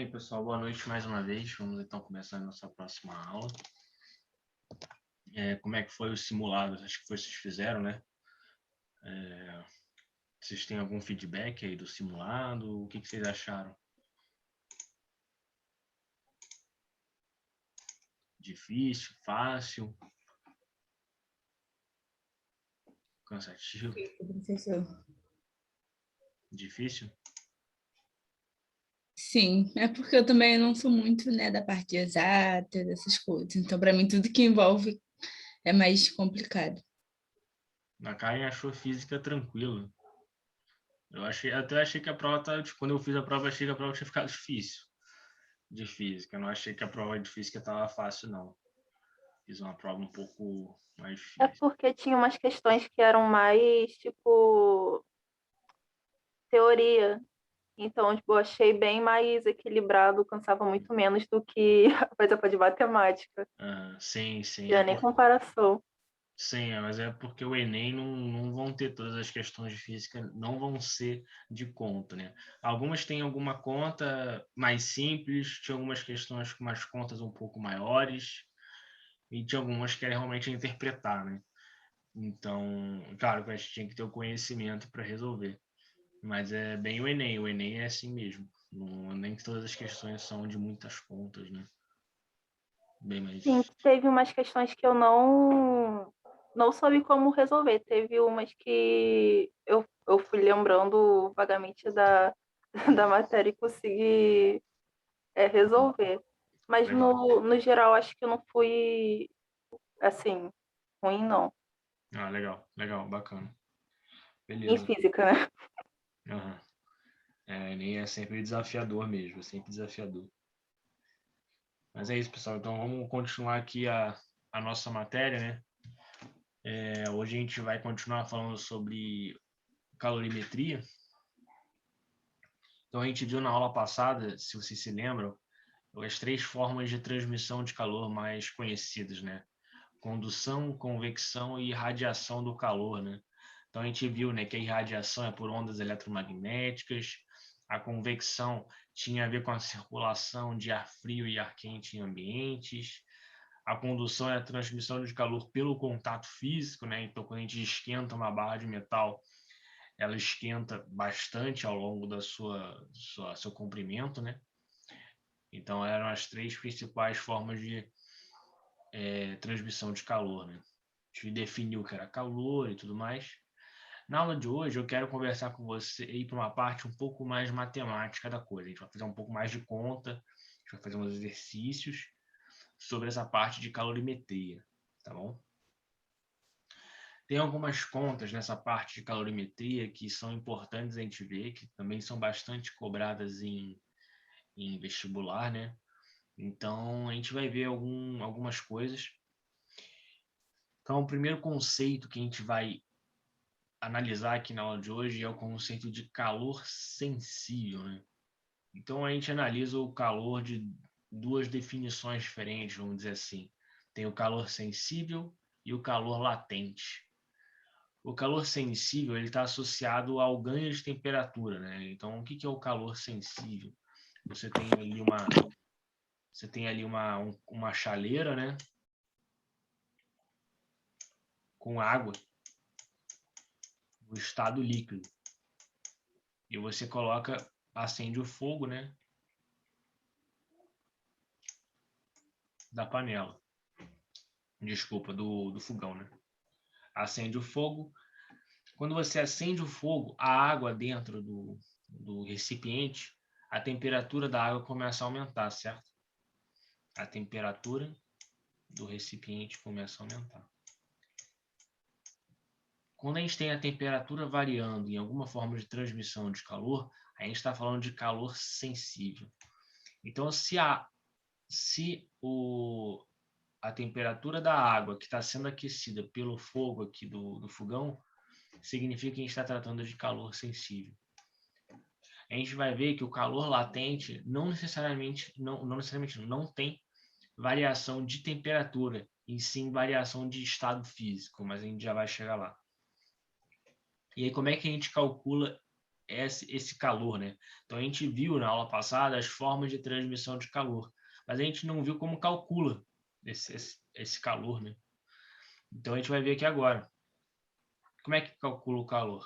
E aí, pessoal, boa noite mais uma vez. Vamos então começar a nossa próxima aula. Como é que foi o simulado? Acho que vocês fizeram, né? Vocês têm algum feedback aí do simulado? O que vocês acharam? Difícil, fácil, cansativo, Professor. difícil? Sim, é porque eu também não sou muito, né, da parte exata, dessas coisas. Então, para mim, tudo que envolve é mais complicado. A Karen achou física tranquila. Até achei que a prova quando eu fiz a prova, achei que a prova tinha ficado difícil de física. Eu não achei que a prova de física estava fácil, não. Fiz uma prova um pouco mais É difícil. porque tinha umas questões que eram mais, tipo, teoria. Então, tipo, eu achei bem mais equilibrado, cansava muito menos do que a etapa de matemática. Sim, sim. Tinha nem comparação. Sim, mas é porque o Enem não vão ter todas as questões de física, não vão ser de conta, né? Algumas têm alguma conta mais simples, tinha algumas questões com umas contas um pouco maiores, e tinha algumas que era realmente interpretar, né? Então, claro que a gente tinha que ter o conhecimento para resolver, mas é bem o Enem é assim mesmo. Não, nem todas as questões são de muitas contas, né? Bem mais. Sim, teve umas questões que eu não soube como resolver. Teve umas que eu fui lembrando vagamente da matéria e consegui resolver. Mas Legal. no geral, acho que eu não fui, assim, ruim, não. Ah, legal, legal, bacana. Em Beleza. física, né? Aham. Enem é sempre desafiador mesmo, é sempre desafiador. Mas é isso, pessoal. Então vamos continuar aqui a nossa matéria, né? Hoje a gente vai continuar falando sobre calorimetria. Então a gente viu na aula passada, se vocês se lembram, as três formas de transmissão de calor mais conhecidas, né? Condução, convecção e irradiação do calor, né? Então a gente viu, né, que a irradiação é por ondas eletromagnéticas, a convecção tinha a ver com a circulação de ar frio e ar quente em ambientes, a condução é a transmissão de calor pelo contato físico, né? Então quando a gente esquenta uma barra de metal, ela esquenta bastante ao longo da seu comprimento, né? Então eram as três principais formas de transmissão de calor, né? A gente definiu o que era calor e tudo mais. Na aula de hoje, eu quero conversar com você e ir para uma parte um pouco mais matemática da coisa. A gente vai fazer um pouco mais de conta, a gente vai fazer uns exercícios sobre essa parte de calorimetria, tá bom? Tem algumas contas nessa parte de calorimetria que são importantes a gente ver, que também são bastante cobradas em vestibular, né? Então, a gente vai ver algumas coisas. Então, o primeiro conceito que a gente vai analisar aqui na aula de hoje é o conceito de calor sensível, né? Então, a gente analisa o calor de duas definições diferentes, vamos dizer assim. Tem o calor sensível e o calor latente. O calor sensível ele está associado ao ganho de temperatura, né? Então, o que é o calor sensível? Você tem ali uma chaleira, né? Com água no estado líquido. E você acende o fogo, né? Da panela. Desculpa, do fogão, né? Acende o fogo. Quando você acende o fogo, a água dentro do recipiente, a temperatura da água começa a aumentar, certo? A temperatura do recipiente começa a aumentar. Quando a gente tem a temperatura variando em alguma forma de transmissão de calor, a gente está falando de calor sensível. Então, se a temperatura da água que está sendo aquecida pelo fogo aqui do fogão, significa que a gente está tratando de calor sensível. A gente vai ver que o calor latente não necessariamente não tem variação de temperatura, e sim variação de estado físico, mas a gente já vai chegar lá. E aí, como é que a gente calcula esse calor, né? Então, a gente viu na aula passada as formas de transmissão de calor, mas a gente não viu como calcula esse calor, né? Então, a gente vai ver aqui agora. Como é que calcula o calor?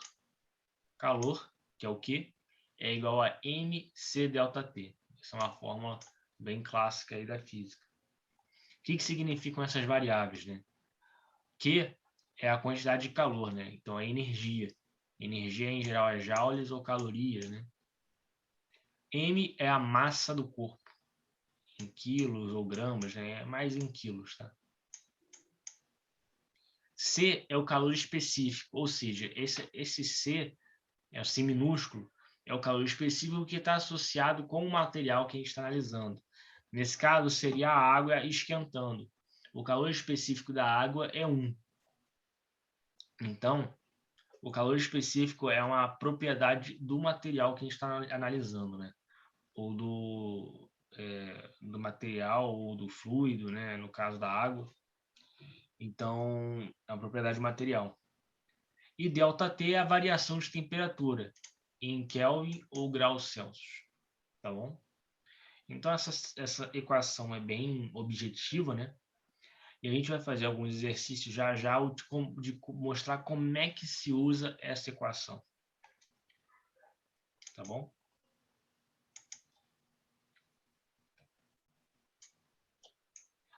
Calor, que é o quê? É igual a mc ΔT. Essa é uma fórmula bem clássica aí da física. O que significam essas variáveis, né? Q é a quantidade de calor, né? Então, é energia. Energia, em geral, é joules ou calorias, né? M é a massa do corpo, em quilos ou gramas, né? É mais em quilos, tá? C é o calor específico, ou seja, esse C, é o C minúsculo, é o calor específico que está associado com o material que a gente está analisando. Nesse caso, seria a água esquentando. O calor específico da água é 1. Então, o calor específico é uma propriedade do material que a gente está analisando, né? Ou do material ou do fluido, né? No caso da água. Então, é uma propriedade material. E ΔT é a variação de temperatura em Kelvin ou graus Celsius, tá bom? Então, essa equação é bem objetiva, né? E a gente vai fazer alguns exercícios já de mostrar como é que se usa essa equação. Tá bom?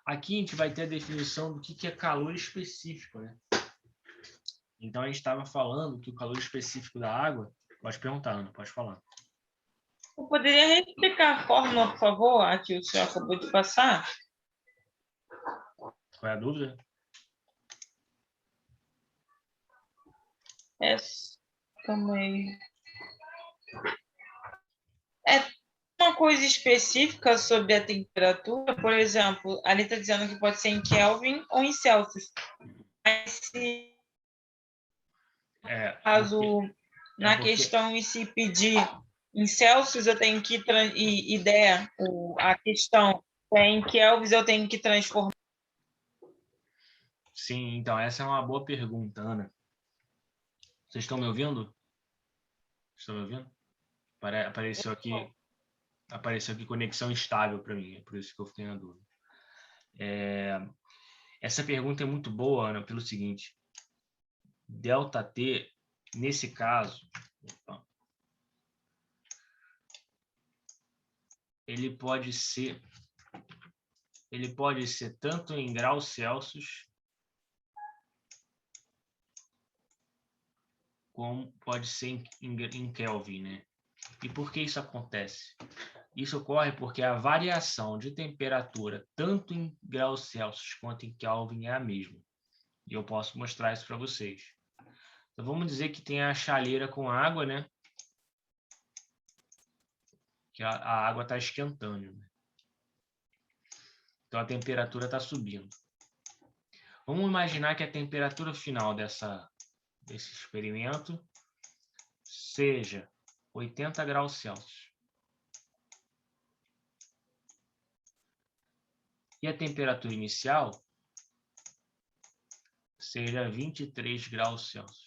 Aqui a gente vai ter a definição do que é calor específico, né? Então, a gente estava falando que o calor específico da água... Pode perguntar, Ana, pode falar. Eu poderia explicar a fórmula, por favor, a que o senhor acabou de passar? Qual é a dúvida? Calma aí. É uma coisa específica sobre a temperatura? Por exemplo, ali está dizendo que pode ser em Kelvin ou em Celsius. Mas se caso na questão e se pedir em Celsius, eu tenho que a questão é em Kelvin, eu tenho que transformar. Sim, então essa é uma boa pergunta, Ana. Vocês estão me ouvindo? Estão me ouvindo? Apareceu aqui conexão estável para mim, é por isso que eu fiquei na dúvida. Essa pergunta é muito boa, Ana, pelo seguinte. ΔT, nesse caso, ele pode ser tanto em graus Celsius como pode ser em Kelvin, né? E por que isso acontece? Isso ocorre porque a variação de temperatura, tanto em graus Celsius quanto em Kelvin, é a mesma. E eu posso mostrar isso para vocês. Então, vamos dizer que tem a chaleira com água, né? Que a água está esquentando, né? Então, a temperatura está subindo. Vamos imaginar que a temperatura final desse experimento seja 80 graus Celsius. E a temperatura inicial seja 23 graus Celsius.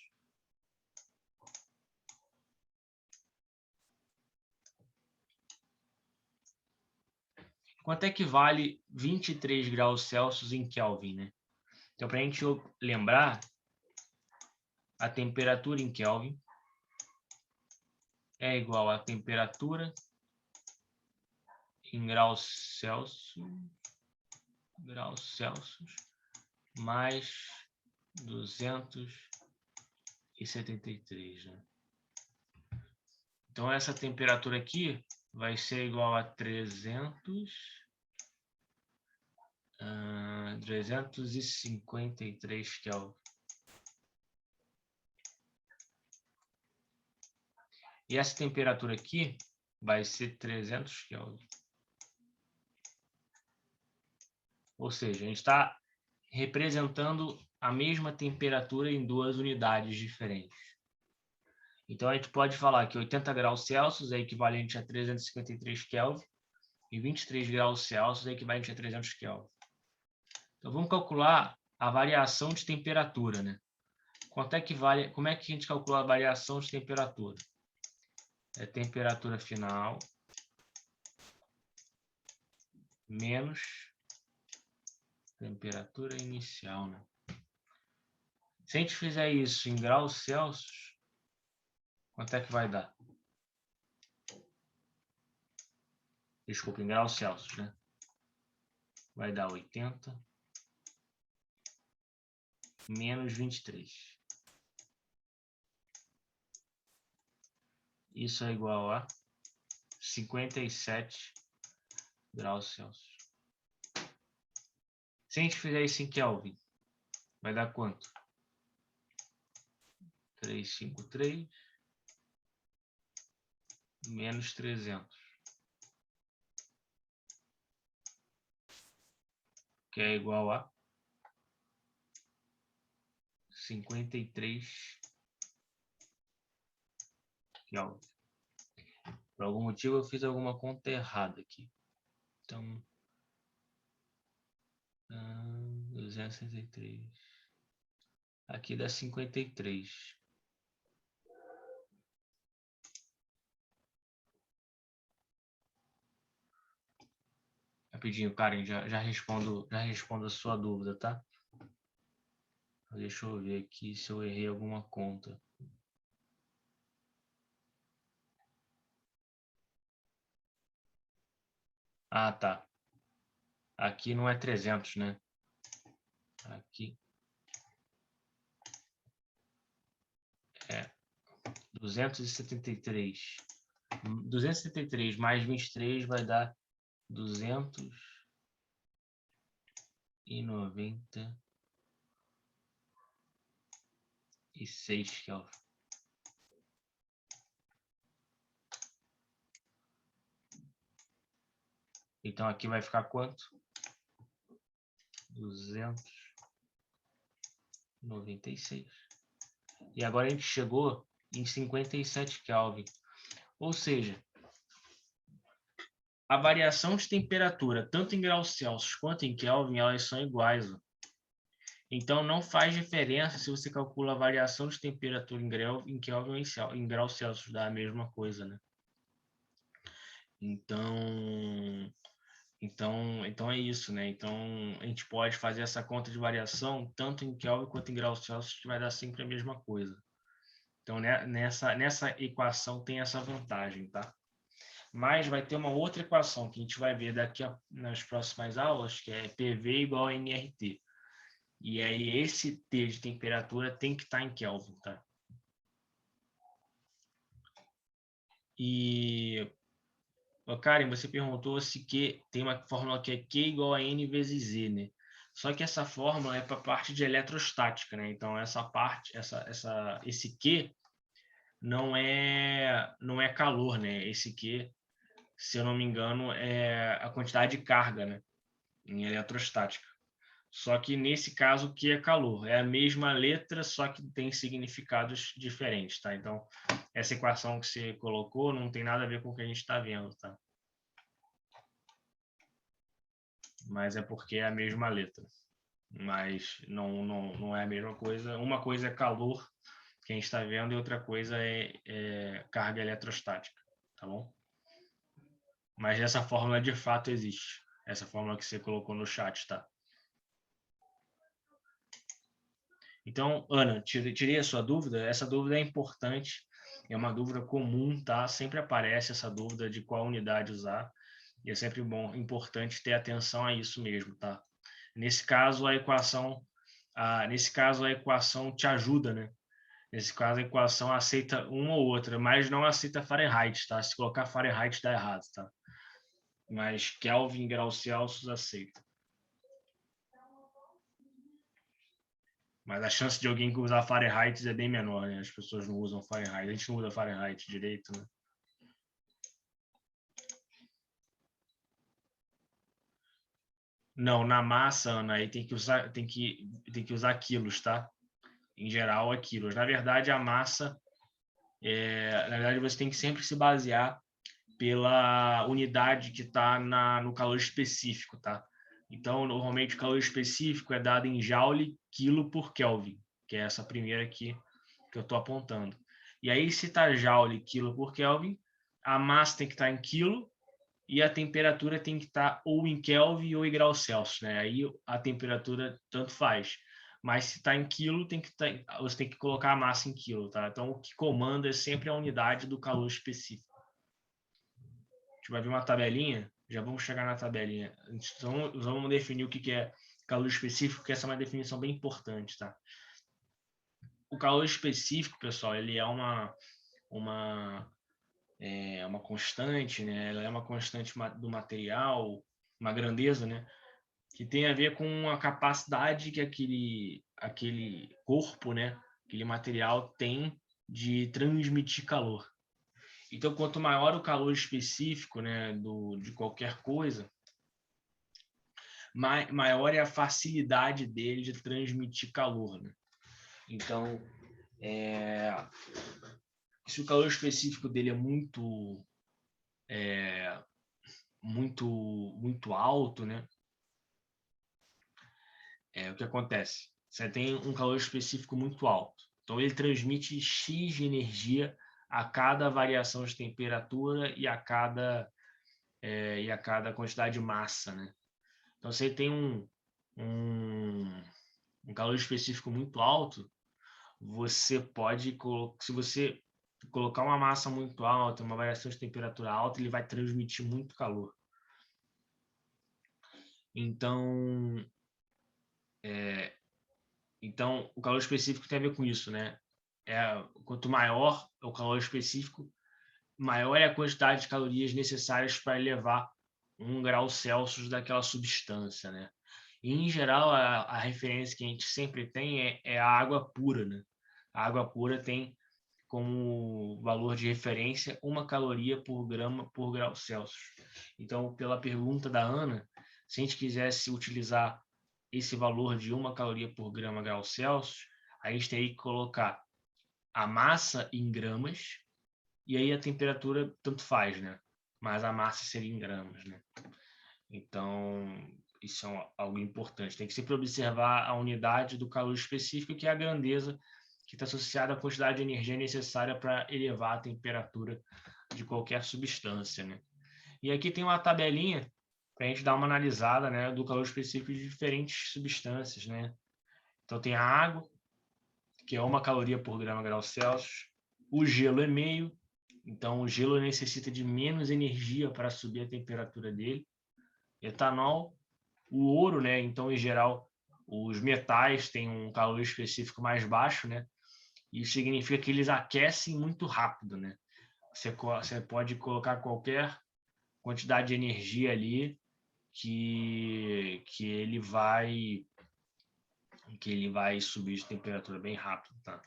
Quanto é que vale 23 graus Celsius em Kelvin, né? Então, para a gente lembrar, a temperatura em Kelvin é igual à temperatura em graus Celsius mais 273, né? Então, essa temperatura aqui vai ser igual a 353 Kelvin. E essa temperatura aqui vai ser 300 Kelvin. Ou seja, a gente está representando a mesma temperatura em duas unidades diferentes. Então, a gente pode falar que 80 graus Celsius é equivalente a 353 Kelvin e 23 graus Celsius é equivalente a 300 Kelvin. Então, vamos calcular a variação de temperatura, né? Como é que a gente calcula a variação de temperatura? é temperatura final menos temperatura inicial, né? Se a gente fizer isso em graus Celsius, quanto é que vai dar? Desculpa, em graus Celsius, né? Vai dar 80 menos 23. Isso é igual a 57 graus Celsius. Se a gente fizer isso em Kelvin, vai dar quanto? 353 menos 300. Que é igual a 53 Kelvin. Por algum motivo eu fiz alguma conta errada aqui. Então, 263. Aqui dá 53. Rapidinho, Karen, já respondo a sua dúvida, tá? Deixa eu ver aqui se eu errei alguma conta. Ah, tá. Aqui não é 300, né? Aqui é 273. 273 mais 23 vai dar 296 Kelvin. Então aqui vai ficar quanto? 296. E agora a gente chegou em 57 Kelvin. Ou seja, a variação de temperatura, tanto em graus Celsius quanto em Kelvin, elas são iguais. Ó. Então não faz diferença se você calcula a variação de temperatura em Kelvin ou em graus Celsius, dá a mesma coisa, né? Então é isso, né? Então a gente pode fazer essa conta de variação tanto em Kelvin quanto em graus Celsius, que vai dar sempre a mesma coisa. Então nessa equação tem essa vantagem, tá? Mas vai ter uma outra equação que a gente vai ver nas próximas aulas, que é PV igual a nRT. E aí esse T de temperatura tem que estar em Kelvin, tá? E Karen, você perguntou se Q tem uma fórmula que é Q igual a N vezes Z, né? Só que essa fórmula é para a parte de eletrostática, né? Então essa parte, esse Q não é calor, né? Esse Q, se eu não me engano, é a quantidade de carga, né? Em eletrostática. Só que nesse caso o Q é calor. É a mesma letra, só que tem significados diferentes, tá? Então essa equação que você colocou não tem nada a ver com o que a gente está vendo, tá? Mas é porque é a mesma letra. Mas não é a mesma coisa. Uma coisa é calor, que a gente está vendo, e outra coisa é carga eletrostática, tá bom? Mas essa fórmula de fato existe. Essa fórmula que você colocou no chat, tá? Então, Ana, tirei a sua dúvida. Essa dúvida é importante, é uma dúvida comum, tá? Sempre aparece essa dúvida de qual unidade usar, e é sempre importante ter atenção a isso mesmo, tá? Nesse caso, a equação te ajuda, né? Nesse caso, a equação aceita uma ou outra, mas não aceita Fahrenheit, tá? Se colocar Fahrenheit, dá errado, tá? Mas Kelvin, graus Celsius, aceita. Mas a chance de alguém que usar Fahrenheit é bem menor, né? As pessoas não usam Fahrenheit. A gente não usa Fahrenheit direito, né? Não, na massa, Ana, aí tem que usar quilos, tá? Em geral, é quilos. Na verdade, a massa, na verdade, você tem que sempre se basear pela unidade que está no calor específico, tá? Então, normalmente, o calor específico é dado em joule quilo por Kelvin, que é essa primeira aqui que eu estou apontando. E aí, se está joule, quilo por Kelvin, a massa tem que estar em quilo e a temperatura tem que estar ou em Kelvin ou em graus Celsius, né? Aí a temperatura tanto faz. Mas se está em quilo, você tem que colocar a massa em quilo, tá? Então, o que comanda é sempre a unidade do calor específico. A gente vai ver uma tabelinha, já vamos chegar na tabelinha. Então, vamos definir o que é calor específico, que essa é uma definição bem importante, tá? O calor específico, pessoal, ele é uma constante, né? Ela é uma constante do material, uma grandeza, né? Que tem a ver com a capacidade que aquele corpo, né? Aquele material tem de transmitir calor. Então, quanto maior o calor específico, né, de qualquer coisa, maior é a facilidade dele de transmitir calor, né? Então, se o calor específico dele é muito alto, né? O que acontece? Você tem um calor específico muito alto. Então, ele transmite X de energia a cada variação de temperatura e a cada quantidade de massa, né? Então, você tem um calor específico muito alto, você pode, se você colocar uma massa muito alta, uma variação de temperatura alta, ele vai transmitir muito calor. Então, o calor específico tem a ver com isso, né? Quanto maior é o calor específico, maior é a quantidade de calorias necessárias para elevar 1 grau Celsius daquela substância, né? E, em geral, a referência que a gente sempre tem é a água pura, né? A água pura tem como valor de referência 1 caloria por grama por grau Celsius. Então, pela pergunta da Ana, se a gente quisesse utilizar esse valor de 1 caloria por grama grau Celsius, a gente teria que colocar a massa em gramas e aí a temperatura tanto faz, né? Mas a massa seria em gramas, né? Então, isso é algo importante. Tem que sempre observar a unidade do calor específico, que é a grandeza que está associada à quantidade de energia necessária para elevar a temperatura de qualquer substância, né? E aqui tem uma tabelinha para a gente dar uma analisada, né, do calor específico de diferentes substâncias, né? Então tem a água, que é 1 caloria por grama grau Celsius. O gelo é meio, então o gelo necessita de menos energia para subir a temperatura dele. Etanol, o ouro, né? Então, em geral, os metais têm um calor específico mais baixo, né? Isso significa que eles aquecem muito rápido, né? Você pode colocar qualquer quantidade de energia ali que ele vai subir de temperatura bem rápido, tá?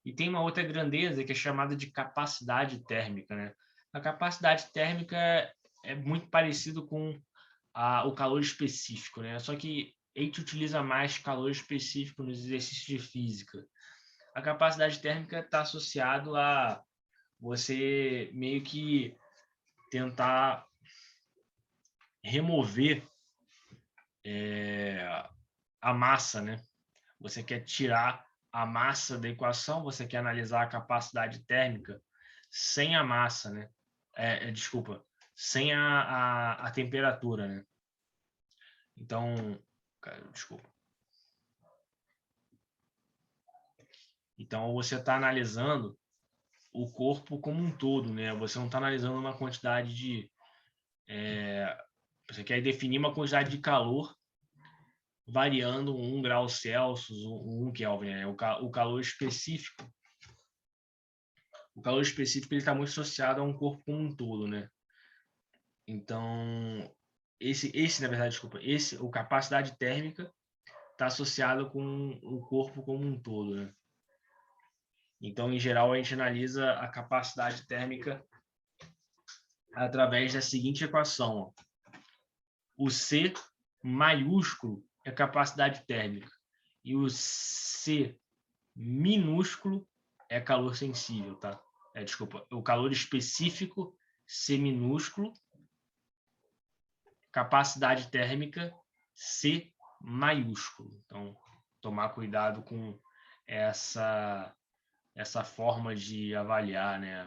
E tem uma outra grandeza que é chamada de capacidade térmica, né? A capacidade térmica é muito parecido com o calor específico, né? Só que a gente utiliza mais calor específico nos exercícios de física. A capacidade térmica está associado a você meio que tentar remover a massa, né? Você quer tirar a massa da equação, você quer analisar a capacidade térmica sem a massa, né? Desculpa, sem a temperatura, né? Então, desculpa. Então, você está analisando o corpo como um todo, né? Você não está analisando uma quantidade de... você quer definir uma quantidade de calor variando 1 grau Celsius, 1 Kelvin, né? O calor específico. O calor específico ele está muito associado a um corpo como um todo, né? Então, na verdade, desculpa, a capacidade térmica está associado com o corpo como um todo, né? Então, em geral, a gente analisa a capacidade térmica através da seguinte equação. Ó. O C maiúsculo é capacidade térmica e o C minúsculo é calor sensível, tá? Desculpa, o calor específico C minúsculo, capacidade térmica C maiúsculo. Então, tomar cuidado com essa forma de avaliar, né,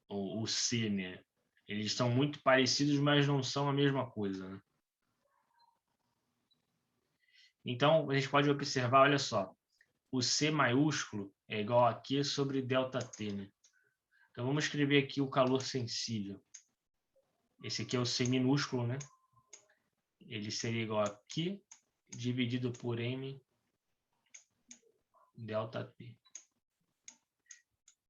o C, né? Eles são muito parecidos, mas não são a mesma coisa, né? Então, a gente pode observar, olha só, o C maiúsculo é igual a Q sobre ΔT, né? Então, vamos escrever aqui o calor sensível. Esse aqui é o C minúsculo, né? Ele seria igual a Q dividido por M ΔT.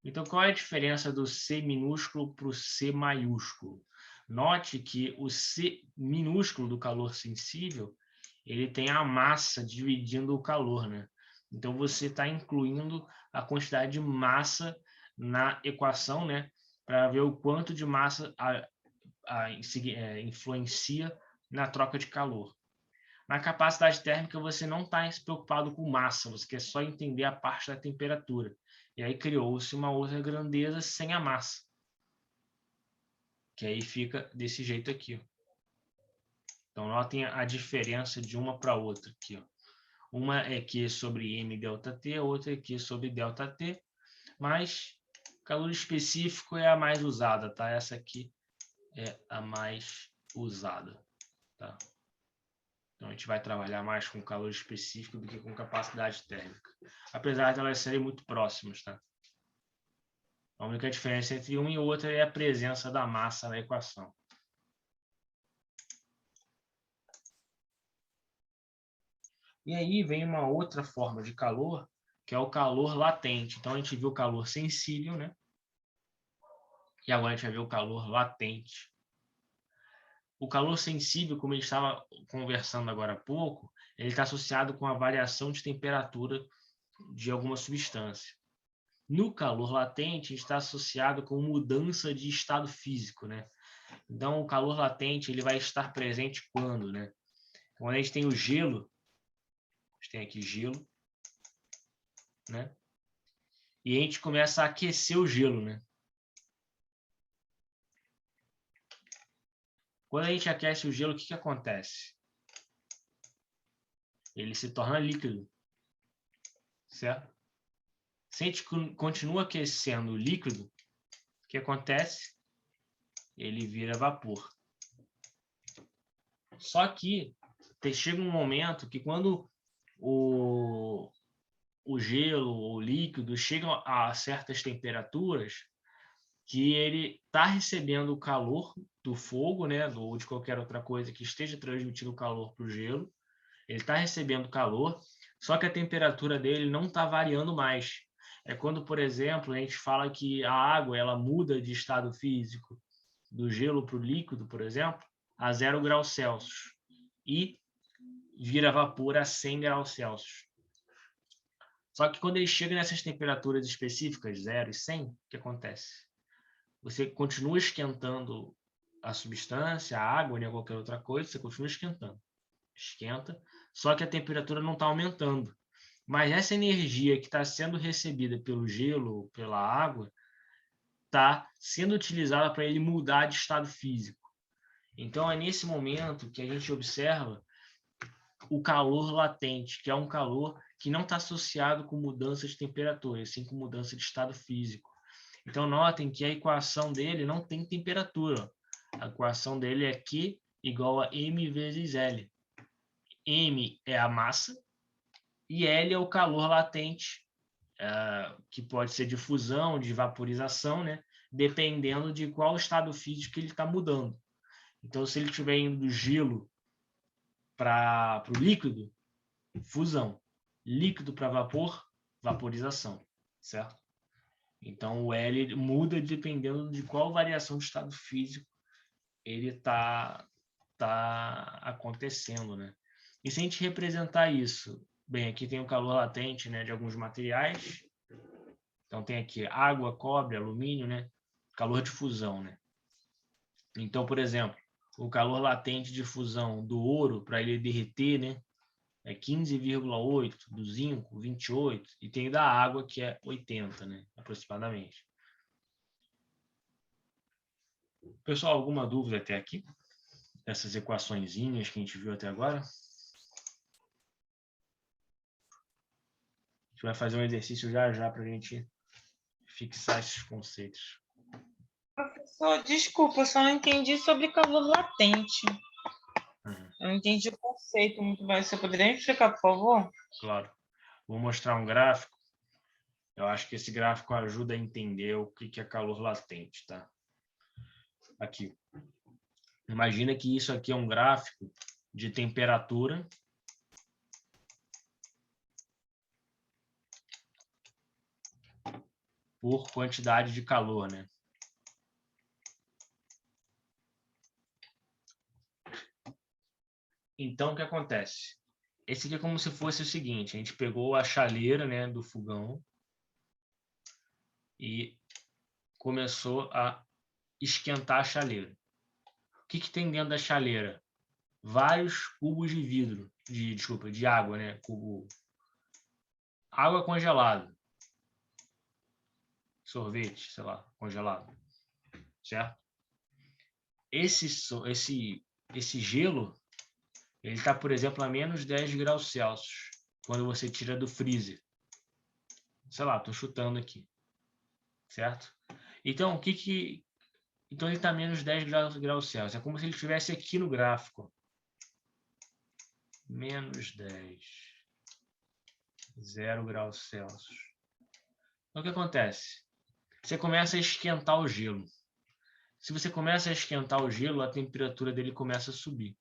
Então, qual é a diferença do C minúsculo para o C maiúsculo? Note que o C minúsculo do calor sensível, ele tem a massa dividindo o calor, né? Então, você está incluindo a quantidade de massa na equação, né? Para ver o quanto de massa influencia na troca de calor. Na capacidade térmica, você não está se preocupado com massa, você quer só entender a parte da temperatura. E aí criou-se uma outra grandeza sem a massa. Que aí fica desse jeito aqui. Ó. Então, notem a diferença de uma para outra aqui. Ó. Uma é Q sobre M ΔT, a outra é Q sobre ΔT. Mas calor específico é a mais usada, tá? Essa aqui é a mais usada, tá? Então, a gente vai trabalhar mais com calor específico do que com capacidade térmica. Apesar de elas serem muito próximas, tá? A única diferença entre uma e outra é a presença da massa na equação. E aí vem uma outra forma de calor, que é o calor latente. Então, a gente viu o calor sensível, né? E agora a gente vai ver o calor latente. O calor sensível, como a gente estava conversando agora há pouco, ele está associado com a variação de temperatura de alguma substância. No calor latente, está associado com mudança de estado físico, né? Então, o calor latente ele vai estar presente quando, né? Quando a gente tem o gelo, a gente tem aqui gelo, né? E a gente começa a aquecer o gelo, né? Quando a gente aquece o gelo, o que acontece? Ele se torna líquido, certo? Se a gente continua aquecendo o líquido, o que acontece? Ele vira vapor. Só que chega um momento que quando o gelo ou líquido chegam a certas temperaturas, que ele está recebendo o calor do fogo, né, ou de qualquer outra coisa que esteja transmitindo calor para o gelo, ele está recebendo calor, só que a temperatura dele não está variando mais. É quando, por exemplo, a gente fala que a água ela muda de estado físico do gelo para o líquido, por exemplo, a 0 graus Celsius e vira vapor a 100 graus Celsius. Só que quando ele chega nessas temperaturas específicas, 0 e 100, o que acontece? Você continua esquentando a substância, a água, né, qualquer outra coisa, você continua esquentando. Esquenta, só que a temperatura não está aumentando. Mas essa energia que está sendo recebida pelo gelo, pela água, está sendo utilizada para ele mudar de estado físico. Então, é nesse momento que a gente observa o calor latente, que é um calor que não está associado com mudança de temperatura, e sim com mudança de estado físico. Então, notem que a equação dele não tem temperatura. A equação dele é Q igual a M vezes L. M é a massa e L é o calor latente, que pode ser de fusão, de vaporização, né? Dependendo de qual estado físico ele está mudando. Então, se ele estiver indo do gelo para o líquido, fusão. Líquido para vapor, vaporização, certo? Então, o L muda dependendo de qual variação de estado físico ele está acontecendo, né? E se a gente representar isso, bem, aqui tem o calor latente, né, de alguns materiais. Então, tem aqui água, cobre, alumínio, né? Calor de fusão, né? Então, por exemplo, o calor latente de fusão do ouro, para ele derreter, né, é 15,8, do zinco, 28, e tem da água, que é 80, né, aproximadamente. Pessoal, alguma dúvida até aqui? Essas equaçõezinhas que a gente viu até agora? gente vai fazer um exercício já já para a gente fixar esses conceitos. Professor, desculpa, eu só não entendi sobre calor latente. Uhum. Eu não entendi o conceito muito bem. Você poderia me explicar, por favor? Claro. Vou mostrar um gráfico. Eu acho que esse gráfico ajuda a entender o que é calor latente, tá? Aqui. Imagina que isso aqui é um gráfico de temperatura por quantidade de calor, né? Então, o que acontece? Esse aqui é como se fosse o seguinte, a gente pegou a chaleira, né, do fogão e começou a esquentar a chaleira. O que tem dentro da chaleira? Vários cubos de vidro, de água, né? Água congelada. Sorvete, sei lá, congelado. Certo? Esse gelo, ele está, por exemplo, a menos 10 graus Celsius, quando você tira do freezer. Sei lá, estou chutando aqui. Certo? Então, então ele está a menos 10 graus Celsius. É como se ele estivesse aqui no gráfico. Menos 10. 0 graus Celsius. Então, o que acontece? Você começa a esquentar o gelo. Se você começa a esquentar o gelo, a temperatura dele começa a subir.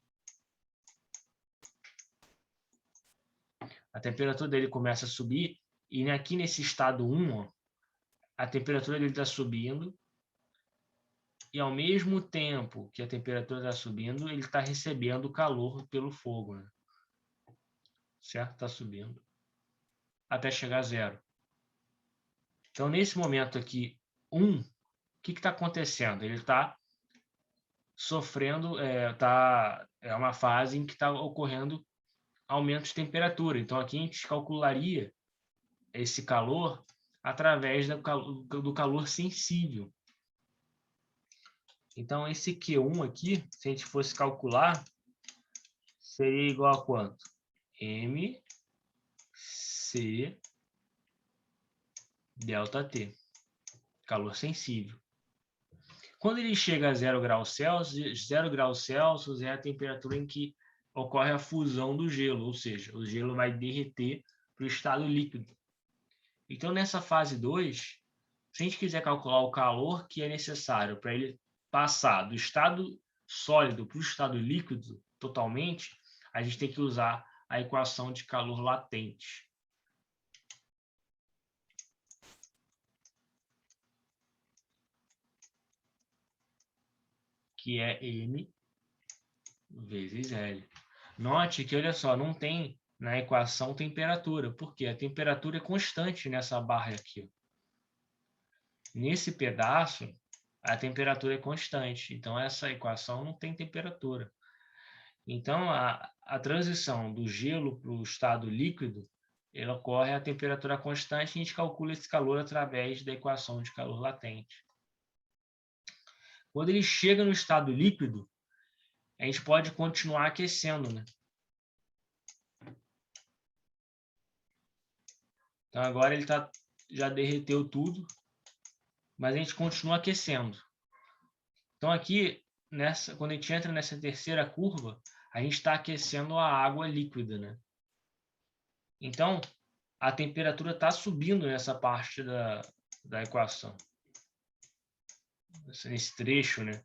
A temperatura dele começa a subir e aqui nesse estado 1, ó, a temperatura dele está subindo e ao mesmo tempo que a temperatura está subindo, ele está recebendo calor pelo fogo. Né? Certo? Está subindo até chegar a 0. Então, nesse momento aqui, 1, o que está acontecendo? Ele está sofrendo, é uma fase em que está ocorrendo aumento de temperatura. Então, aqui a gente calcularia esse calor através do calor sensível. Então, esse Q1 aqui, se a gente fosse calcular, seria igual a quanto? MC ΔT, calor sensível. Quando ele chega a 0 graus Celsius, 0 graus Celsius é a temperatura em que ocorre a fusão do gelo, ou seja, o gelo vai derreter para o estado líquido. Então, nessa fase 2, se a gente quiser calcular o calor que é necessário para ele passar do estado sólido para o estado líquido totalmente, a gente tem que usar a equação de calor latente. Que é M vezes L. Note que, olha só, não tem na equação temperatura, porque a temperatura é constante nessa barra aqui. Nesse pedaço, a temperatura é constante, então essa equação não tem temperatura. Então, a transição do gelo para o estado líquido, ela ocorre a temperatura constante e a gente calcula esse calor através da equação de calor latente. Quando ele chega no estado líquido, a gente pode continuar aquecendo, né? Então, agora ele já derreteu tudo, mas a gente continua aquecendo. Então, aqui, quando a gente entra nessa terceira curva, a gente está aquecendo a água líquida, né? Então, a temperatura está subindo nessa parte da equação. Nesse trecho, né?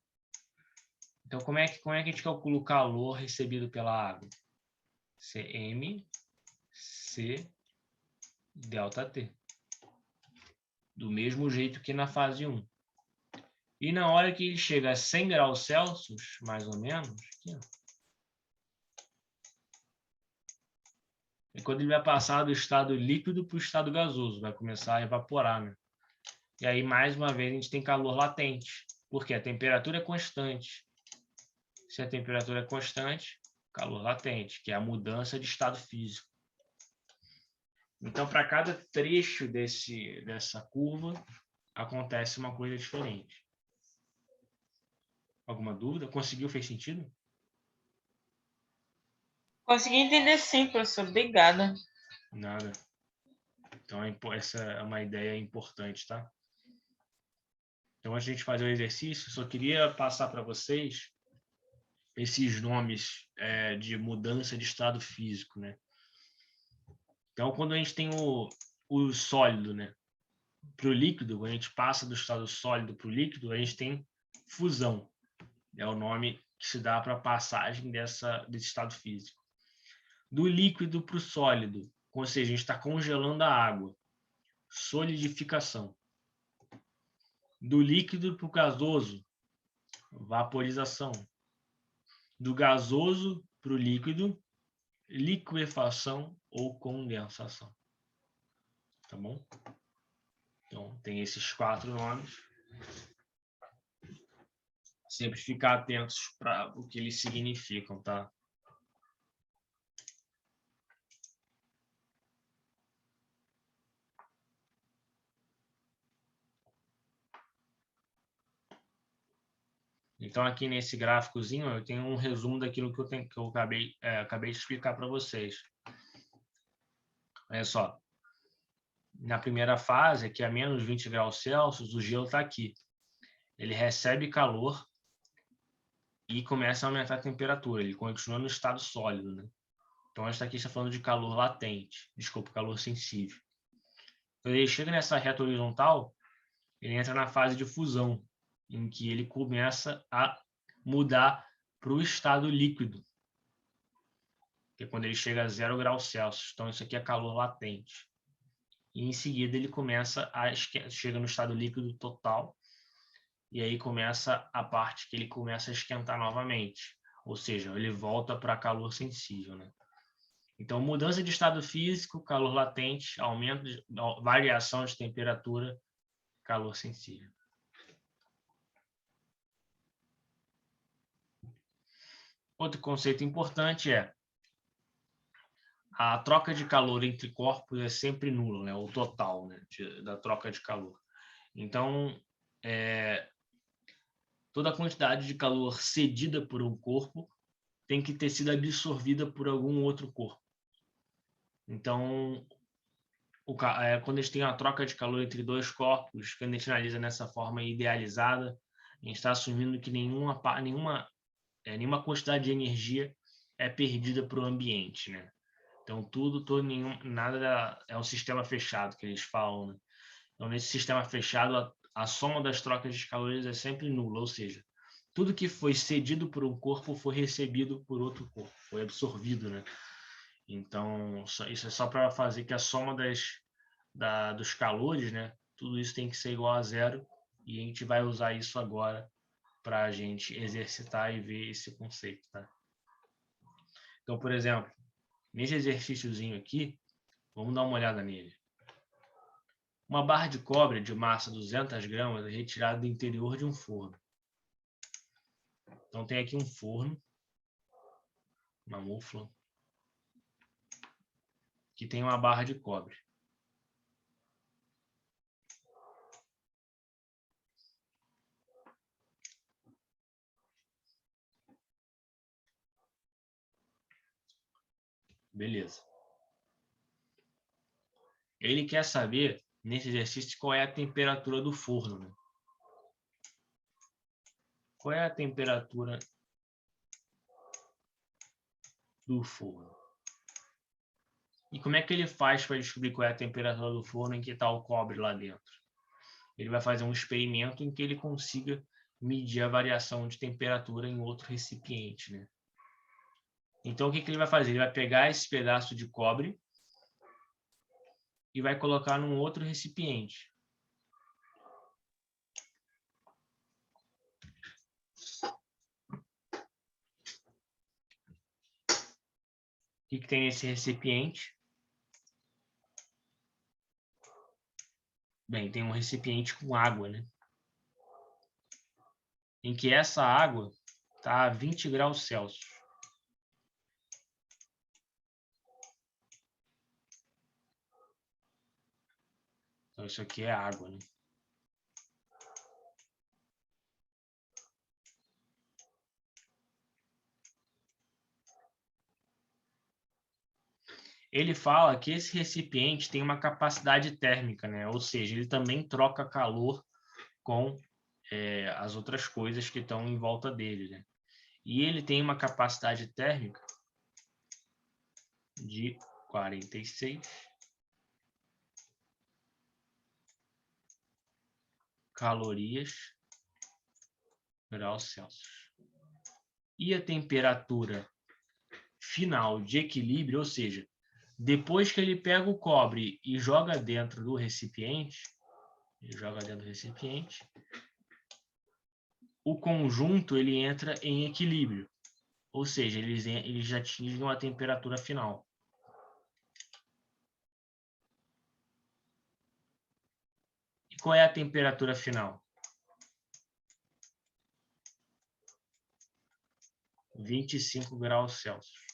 Então, como é que a gente calcula o calor recebido pela água? CM C ΔT. Do mesmo jeito que na fase 1. E na hora que ele chega a 100 graus Celsius, mais ou menos, aqui, ó, é quando ele vai passar do estado líquido para o estado gasoso, vai começar a evaporar, né? E aí, mais uma vez, a gente tem calor latente, porque a temperatura é constante. Se a temperatura é constante, calor latente, que é a mudança de estado físico. Então, para cada trecho dessa curva, acontece uma coisa diferente. Alguma dúvida? Conseguiu? Fez sentido? Consegui entender sim, professor. Obrigada. Nada. Então, essa é uma ideia importante, tá? Então, antes de a gente fazer o exercício, só queria passar para vocês esses nomes de mudança de estado físico, né? Então, quando a gente tem o sólido, né, para o líquido, quando a gente passa do estado sólido para o líquido, a gente tem fusão. É o nome que se dá para a passagem desse estado físico. Do líquido para o sólido, ou seja, a gente está congelando a água. Solidificação. Do líquido para o gasoso, vaporização. Do gasoso para o líquido, liquefação ou condensação. Tá bom? Então, tem esses 4 nomes. Sempre ficar atentos para o que eles significam, tá? Então, aqui nesse gráficozinho, eu tenho um resumo daquilo que eu acabei de explicar para vocês. Olha só. Na primeira fase, aqui a menos 20 graus Celsius, o gelo está aqui. Ele recebe calor e começa a aumentar a temperatura. Ele continua no estado sólido, né? Então, a gente aqui está falando de calor latente. Desculpa, calor sensível. Quando ele chega nessa reta horizontal, ele entra na fase de fusão, em que ele começa a mudar para o estado líquido, que é quando ele chega a 0 graus Celsius. Então, isso aqui é calor latente. E, em seguida, ele chega no estado líquido total, e aí começa a parte que ele começa a esquentar novamente. Ou seja, ele volta para calor sensível, né? Então, mudança de estado físico, calor latente, variação de temperatura, calor sensível. Outro conceito importante é a troca de calor entre corpos é sempre nula, né? O total, né, da troca de calor. Então, toda a quantidade de calor cedida por um corpo tem que ter sido absorvida por algum outro corpo. Então, quando a gente tem uma troca de calor entre 2 corpos, quando a gente analisa nessa forma idealizada, a gente está assumindo que nenhuma quantidade de energia é perdida para o ambiente, né? Então, nada é um sistema fechado que eles falam, né? Então, nesse sistema fechado, a soma das trocas de calores é sempre nula, ou seja, tudo que foi cedido por um corpo foi recebido por outro corpo, foi absorvido, né? Então, isso é só para fazer que a soma dos calores, né? Tudo isso tem que ser igual a 0, e a gente vai usar isso agora para a gente exercitar e ver esse conceito, tá? Então, por exemplo, nesse exercíciozinho aqui, vamos dar uma olhada nele. Uma barra de cobre de massa 200 gramas é retirada do interior de um forno. Então, tem aqui um forno, uma mufla, que tem uma barra de cobre. Beleza. Ele quer saber, nesse exercício, qual é a temperatura do forno, né? Qual é a temperatura do forno? E como é que ele faz para descobrir qual é a temperatura do forno em que está o cobre lá dentro? Ele vai fazer um experimento em que ele consiga medir a variação de temperatura em outro recipiente, né? Então, o que ele vai fazer? Ele vai pegar esse pedaço de cobre e vai colocar num outro recipiente. O que tem nesse recipiente? Bem, tem um recipiente com água, né? Em que essa água está a 20 graus Celsius. Então, isso aqui é água, né? Ele fala que esse recipiente tem uma capacidade térmica, né? Ou seja, ele também troca calor com as outras coisas que estão em volta dele, né? E ele tem uma capacidade térmica de 46 calorias graus Celsius. E a temperatura final de equilíbrio, ou seja, depois que ele pega o cobre e joga dentro do recipiente, o conjunto ele entra em equilíbrio, ou seja, eles já atingem a temperatura final. E qual é a temperatura final? 25 graus Celsius.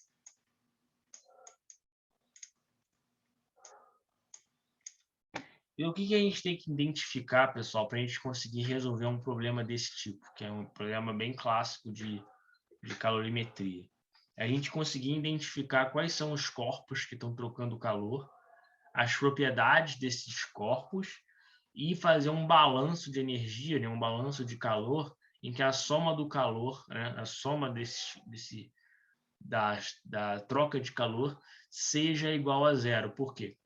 E o que a gente tem que identificar, pessoal, para a gente conseguir resolver um problema desse tipo, que é um problema bem clássico de calorimetria? É a gente conseguir identificar quais são os corpos que estão trocando calor, as propriedades desses corpos e fazer um balanço de energia, né, um balanço de calor, em que a soma do calor, né, a soma da troca de calor seja igual a zero. Por quê?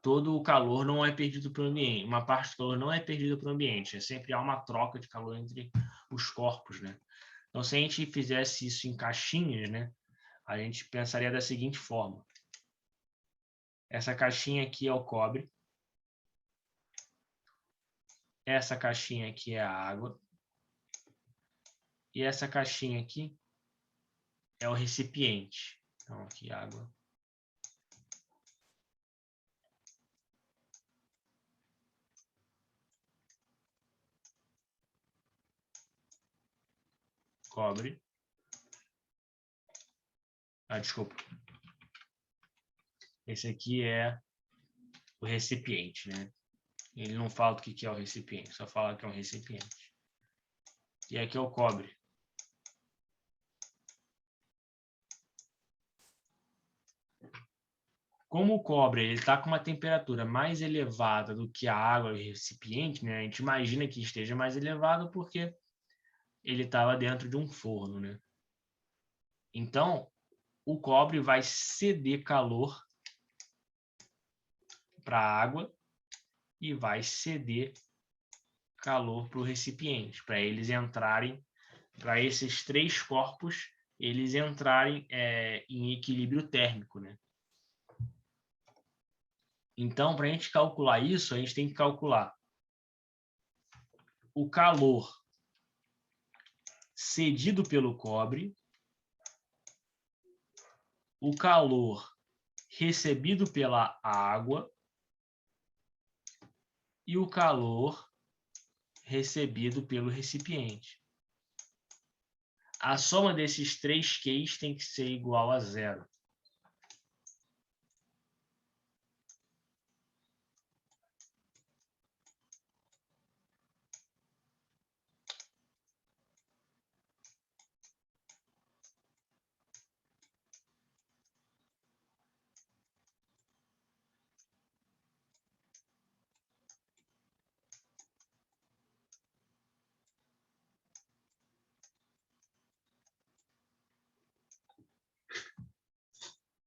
Todo o calor não é perdido para o ambiente, uma parte do calor não é perdida para o ambiente, sempre há uma troca de calor entre os corpos, né? Então, se a gente fizesse isso em caixinhas, né, a gente pensaria da seguinte forma. Essa caixinha aqui é o cobre, essa caixinha aqui é a água, e essa caixinha aqui é o recipiente. Então, aqui água. Cobre. Desculpa. Esse aqui é o recipiente, né? Ele não fala o que é o recipiente, só fala que é um recipiente. E aqui é o cobre. Como o cobre está com uma temperatura mais elevada do que a água e o recipiente, né? A gente imagina que esteja mais elevado porque ele estava dentro de um forno, né? Então, o cobre vai ceder calor para a água e vai ceder calor para o recipiente, para eles entrarem, para esses três corpos, eles entrarem em equilíbrio térmico, né? Então, para a gente calcular isso, a gente tem que calcular o calor cedido pelo cobre, o calor recebido pela água e o calor recebido pelo recipiente. A soma desses três Qs tem que ser igual a zero.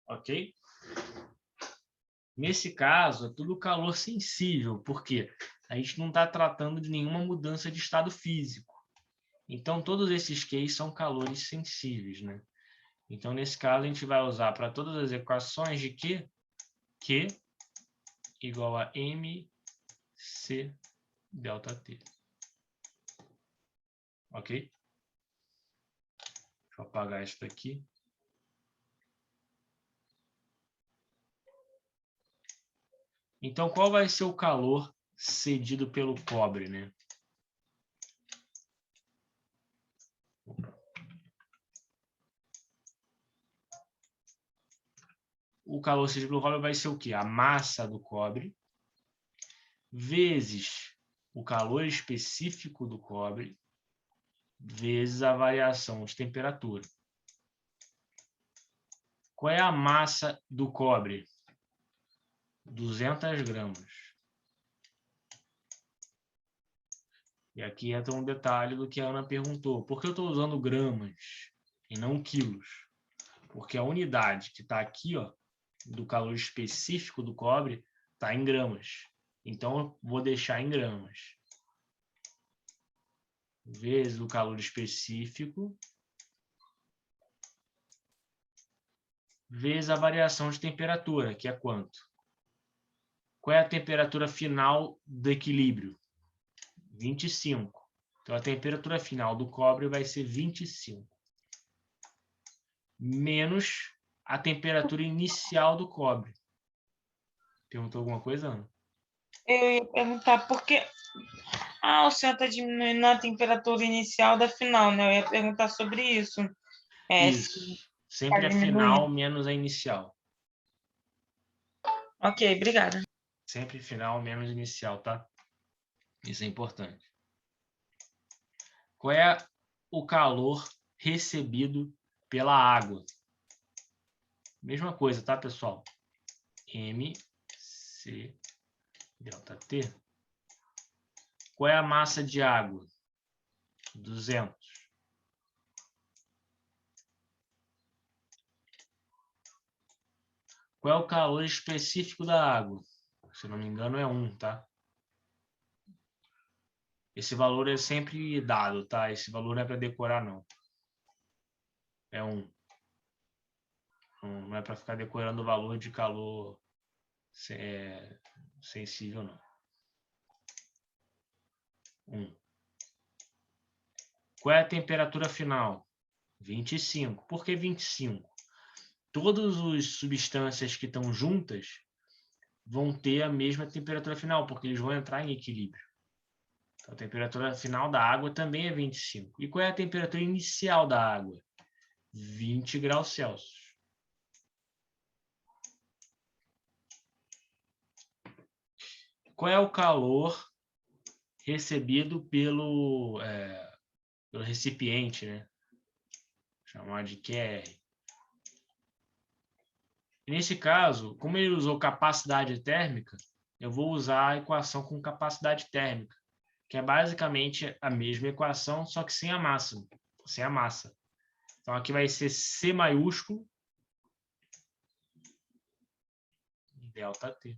Ok? Nesse caso, é tudo calor sensível, porque a gente não está tratando de nenhuma mudança de estado físico. Então, todos esses Qs são calores sensíveis, né? Então, nesse caso, a gente vai usar para todas as equações de Q igual a mc ΔT. Ok? Deixa eu apagar isso daqui. Então, qual vai ser o calor cedido pelo cobre, né? O calor cedido pelo cobre vai ser o quê? A massa do cobre vezes o calor específico do cobre vezes a variação de temperatura. Qual é a massa do cobre? 200 gramas. E aqui entra um detalhe do que a Ana perguntou. Por que eu estou usando gramas e não quilos? Porque a unidade que está aqui, ó, do calor específico do cobre, está em gramas. Então, eu vou deixar em gramas. Vezes o calor específico, vezes a variação de temperatura, que é quanto? Qual é a temperatura final do equilíbrio? 25. Então, a temperatura final do cobre vai ser 25. Menos a temperatura inicial do cobre. Perguntou alguma coisa, Ana? Eu ia perguntar por que... o senhor está diminuindo a temperatura inicial da final, né? Eu ia perguntar sobre isso. Isso. Sempre a final menos a inicial. Ok, obrigada. Sempre final menos inicial, tá? Isso é importante. Qual é o calor recebido pela água? Mesma coisa, tá, pessoal? MC ΔT. Qual é a massa de água? 200. Qual é o calor específico da água? Se não me engano, é 1, tá? Esse valor é sempre dado, tá? Esse valor não é para decorar, não. É 1. Não é para ficar decorando o valor de calor sensível, não. 1. Qual é a temperatura final? 25. Por que 25? Todas as substâncias que estão juntas vão ter a mesma temperatura final, porque eles vão entrar em equilíbrio. Então, a temperatura final da água também é 25. E qual é a temperatura inicial da água? 20 graus Celsius. Qual é o calor recebido pelo recipiente, né? Chamar de QR. Nesse caso, como ele usou capacidade térmica, eu vou usar a equação com capacidade térmica, que é basicamente a mesma equação, só que sem a massa. Sem a massa. Então, aqui vai ser C maiúsculo ΔT.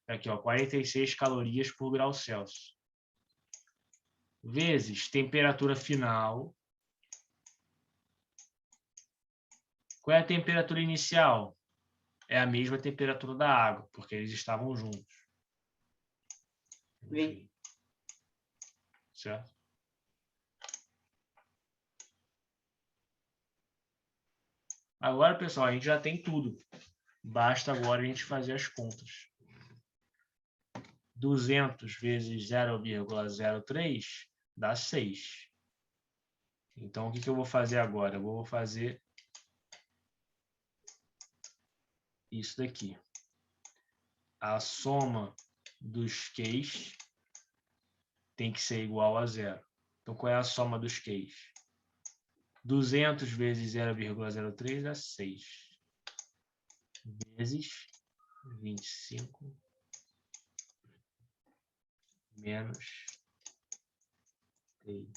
Aqui, ó, 46 calorias por grau Celsius. Vezes temperatura final. Qual é a temperatura inicial? É a mesma temperatura da água, porque eles estavam juntos. 20. Certo? Agora, pessoal, a gente já tem tudo. Basta agora a gente fazer as contas. 200 vezes 0,03 dá 6. Então, o que eu vou fazer agora? Eu vou fazer isso daqui. A soma dos Qs tem que ser igual a 0. Então, qual é a soma dos Qs? 200 vezes 0,03 dá 6. Vezes 25 menos 3.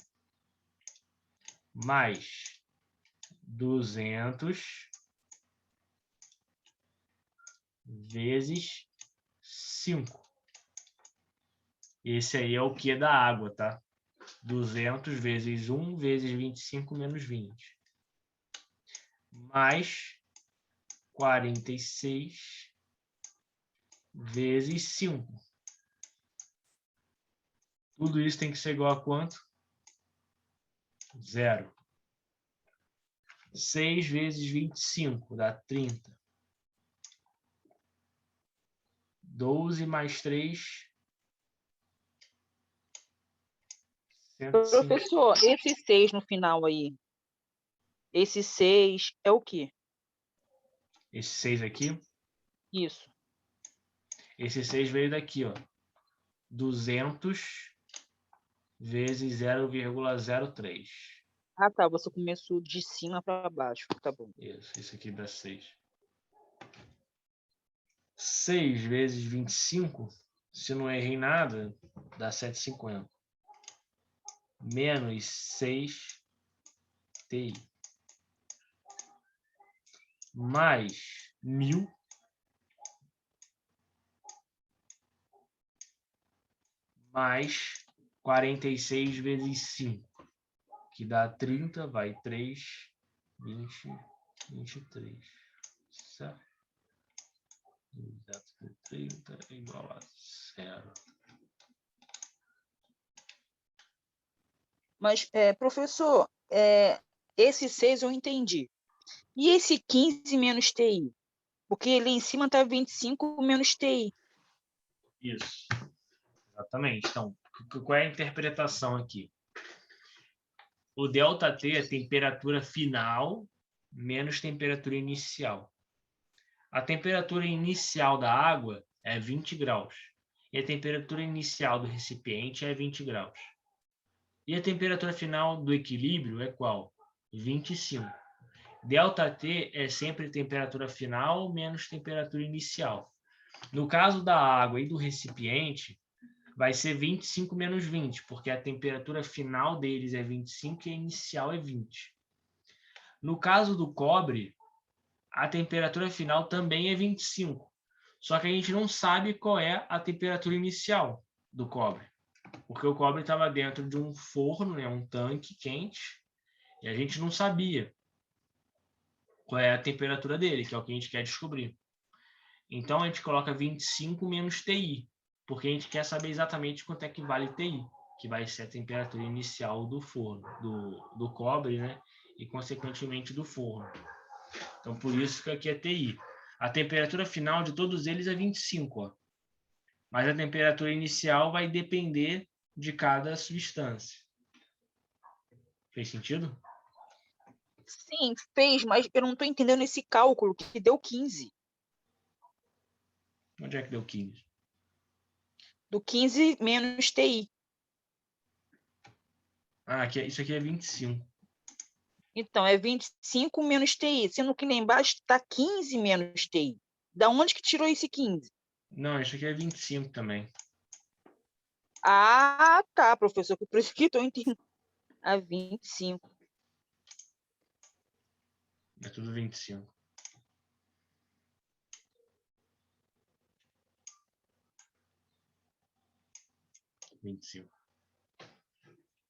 Mais 200 vezes 5. Esse aí é o Q da água, tá? 200 vezes 1 vezes 25 menos 20. Mais 46 vezes 5. Tudo isso tem que ser igual a quanto? 0. 6 vezes 25 dá 30. 12 mais 3... 105. Professor, esse 6 no final aí, esse 6 é o quê? Esse 6 aqui? Isso. Esse 6 veio daqui, ó. 200 vezes 0,03. Ah, tá. Você começou de cima para baixo. Tá bom. Isso aqui dá 6. 6 vezes 25, se não errei nada, dá 750. Menos 6 TI. Mais 1000. Mais 46 vezes 5. Que dá 30, vai 3, 20, 23. Certo? 30 igual a 0. Mas, professor, esse 6 eu entendi. E esse 15 menos TI? Porque ali em cima está 25 menos TI. Isso. Exatamente. Então, qual é a interpretação aqui? O ΔT é temperatura final menos temperatura inicial. A temperatura inicial da água é 20 graus. E a temperatura inicial do recipiente é 20 graus. E a temperatura final do equilíbrio é qual? 25. ΔT é sempre temperatura final menos temperatura inicial. No caso da água e do recipiente, vai ser 25 menos 20, porque a temperatura final deles é 25 e a inicial é 20. No caso do cobre, a temperatura final também é 25. Só que a gente não sabe qual é a temperatura inicial do cobre. Porque o cobre estava dentro de um forno, né, um tanque quente, e a gente não sabia qual é a temperatura dele, que é o que a gente quer descobrir. Então a gente coloca 25 menos TI, porque a gente quer saber exatamente quanto é que vale TI, que vai ser a temperatura inicial do forno, do cobre, né? E consequentemente do forno. Então por isso que aqui é TI. A temperatura final de todos eles é 25, ó. Mas a temperatura inicial vai depender de cada substância. Fez sentido? Sim, fez, mas eu não estou entendendo esse cálculo que deu 15. Onde é que deu 15? Do 15 menos TI. Ah, isso aqui é 25. Então, é 25 menos TI, sendo que lá embaixo está 15 menos TI. Da onde que tirou esse 15? Não, isso aqui é 25 também. Ah, tá, professor, por isso que estou entendendo. A 25. É tudo 25.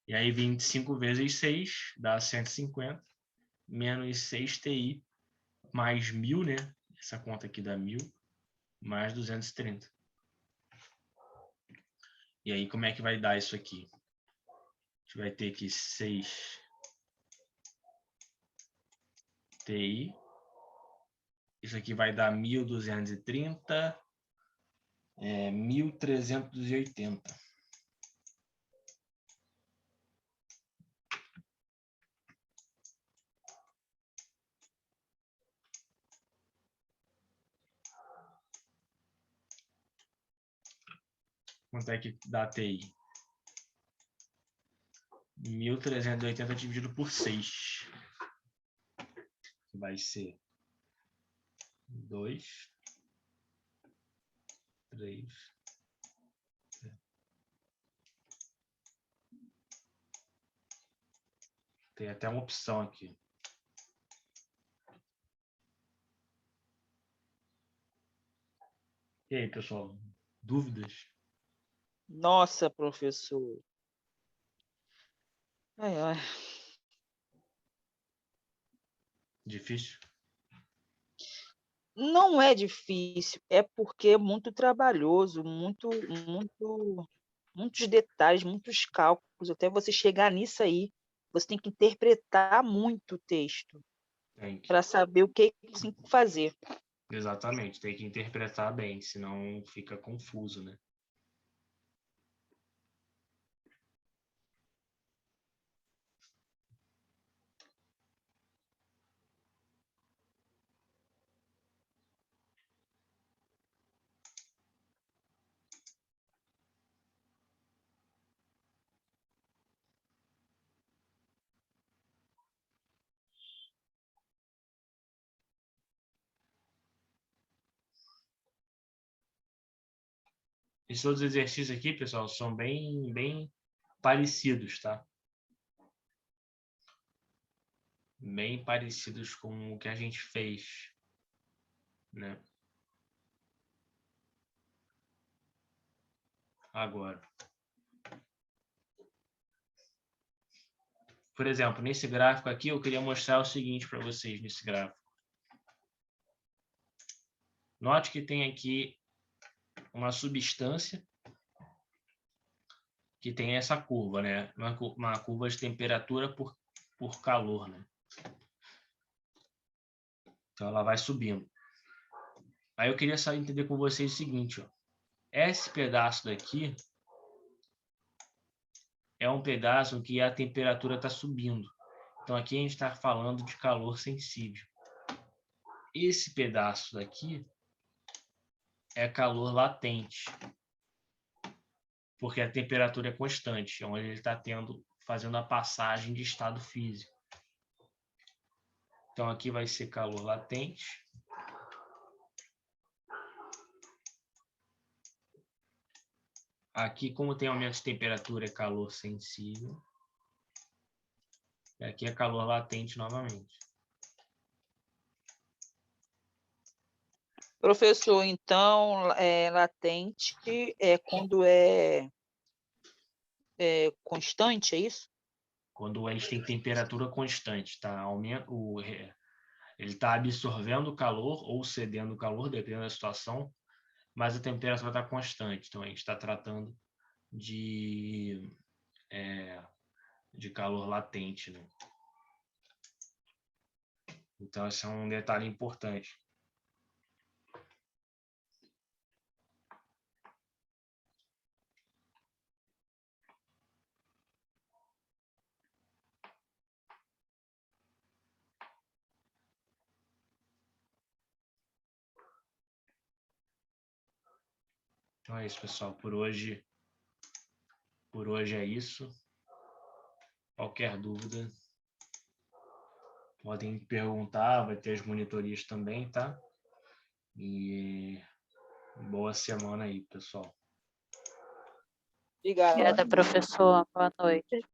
E aí 25 vezes 6 dá 150, menos 6 TI, mais 1000, né? Essa conta aqui dá 1000, mais 230. E aí como é que vai dar isso aqui? A gente vai ter que 6 TI. Isso aqui vai dar 1230, 1380. Quanto é que dá TI? 1380 dividido por 6. Vai ser 2, 3. Tem até uma opção aqui. E aí, pessoal? Dúvidas? Nossa, professor. Ai, ai. Difícil? Não é difícil, é porque é muito trabalhoso, muitos detalhes, muitos cálculos. Até você chegar nisso aí, você tem que interpretar muito o texto Tem que. para saber o que você tem que fazer. Exatamente, tem que interpretar bem, senão fica confuso, né? Esses outros exercícios aqui, pessoal, são bem parecidos, tá? Bem parecidos com o que a gente fez, né? Agora. Por exemplo, nesse gráfico aqui, eu queria mostrar o seguinte para vocês nesse gráfico. Note que tem aqui uma substância que tem essa curva, né? Uma curva de temperatura por calor, né? Então, ela vai subindo. Aí eu queria só entender com vocês o seguinte, ó. Esse pedaço daqui é um pedaço que a temperatura está subindo. Então, aqui a gente está falando de calor sensível. Esse pedaço daqui é calor latente, porque a temperatura é constante, onde ele está fazendo a passagem de estado físico. Então, aqui vai ser calor latente. Aqui, como tem aumento de temperatura, é calor sensível. E aqui é calor latente novamente. Professor, então, latente é quando é constante, é isso? Quando a gente tem temperatura constante, tá? Ele está absorvendo o calor ou cedendo o calor, dependendo da situação, mas a temperatura está constante. Então, a gente está tratando de calor latente, né? Então, esse é um detalhe importante. Então é isso, pessoal. Por hoje é isso. Qualquer dúvida, podem perguntar, vai ter as monitorias também, tá? E boa semana aí, pessoal. Obrigado. Obrigada, professor. Boa noite.